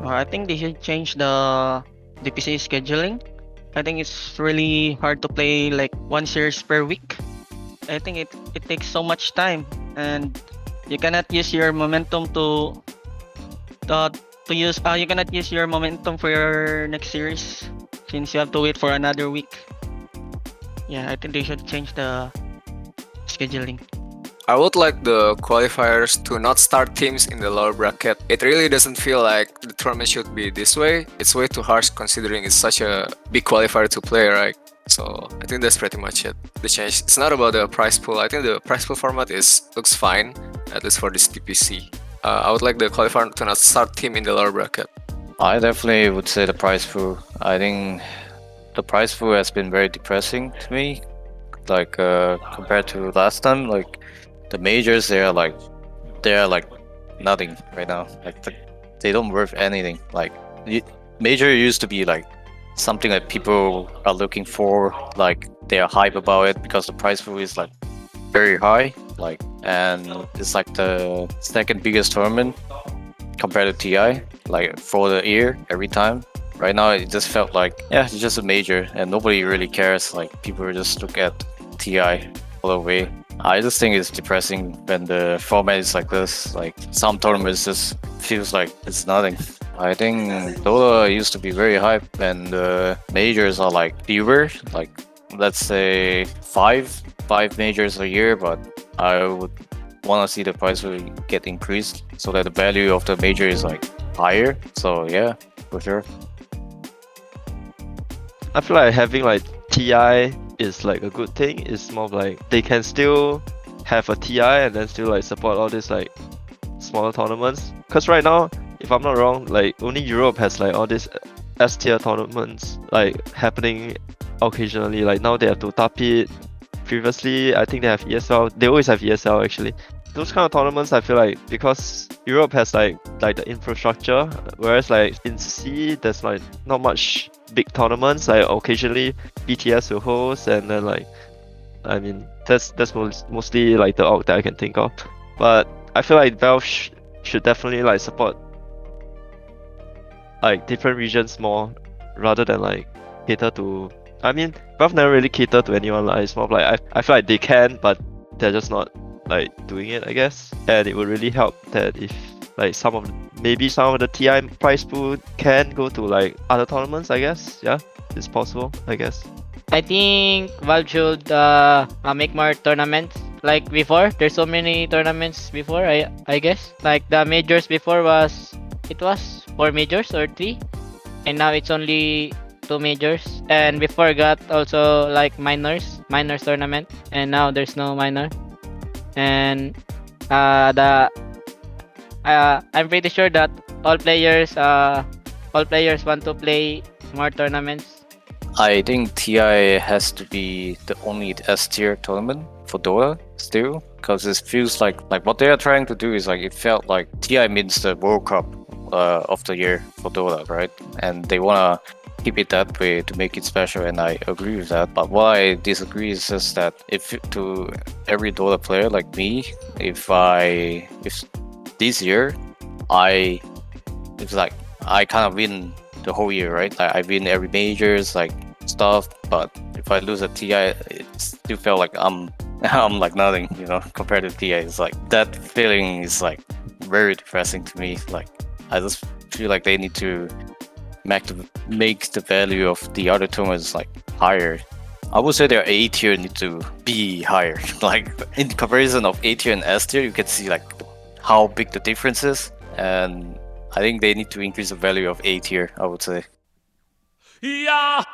I think they should change the DPC scheduling. I think it's really hard to play like one series per week. I think it takes so much time, and you cannot use your momentum uh, to use you cannot use your momentum for your next series since you have to wait for another week. Yeah, I think they should change the scheduling. I would like the qualifiers to not start teams in the lower bracket. It really doesn't feel like the tournament should be this way. It's way too harsh considering it's such a big qualifier to play, right? So I think that's pretty much it. The change. It's not about the prize pool. I think the prize pool format looks fine, at least for this DPC. I would like the qualifier to not start team in the lower bracket. I definitely would say the prize pool. I think the prize pool has been very depressing to me. Like compared to last time, like the majors, they are like nothing right now. Like they don't worth anything. Like major used to be like something that people are looking for. Like they are hype about it because the prize pool is like very high. Like and it's like the second biggest tournament compared to TI. Like for the year every time. Right now it just felt like it's just a major and nobody really cares. Like people just look at TI all the way. I just think it's depressing when the format is like this. Like some tournaments just feels like it's nothing. I think Dota used to be very hype and the majors are like fewer. Like let's say five majors a year, but I would want to see the price will get increased so that the value of the major is like higher. So yeah, for sure. I feel like having like TI is like a good thing. It's more of like they can still have a TI and then still like support all these like smaller tournaments. Cause right now, if I'm not wrong, like only Europe has like all these S tier tournaments like happening occasionally. Like now they have to tap it. Previously, I think they have ESL. They always have ESL actually. Those kind of tournaments, I feel like because Europe has like the infrastructure, whereas like in SEA there's like not much big tournaments. Like occasionally BTS will host, and then like I mean that's mostly like the org that I can think of. But I feel like Valve should definitely like support like different regions more rather than like cater to. I mean Valve never really cater to anyone. Like it's more of like I feel like they can, but they're just not like doing it, I guess. And it would really help that if like maybe some of the TI prize pool can go to like other tournaments, I guess. Yeah, it's possible, I guess. I think Valve should make more tournaments like before. There's so many tournaments before. I guess like the majors before was 4 majors or 3, and now it's only 2 majors. And before got also like minors tournament, and now there's no minor. And I'm pretty sure that all players want to play more tournaments. I think TI has to be the only S tier tournament for Dota still, because it feels like what they are trying to do is like it felt like TI means the World Cup of the year for Dota, right? And they wanna keep it that way to make it special, and I agree with that. But what I disagree is just that if to every Dota player like me, if this year it's like I kind of win the whole year, right? Like I win every majors, like stuff. But if I lose a TI, it still felt like I'm like nothing, you know, compared to TI. It's like that feeling is like very depressing to me. Like I just feel like they need to make the value of the other tournaments like higher. I would say their A tier need to be higher. Like in comparison of A tier and S tier, you can see like how big the difference is, and I think they need to increase the value of A tier, I would say. Yeah.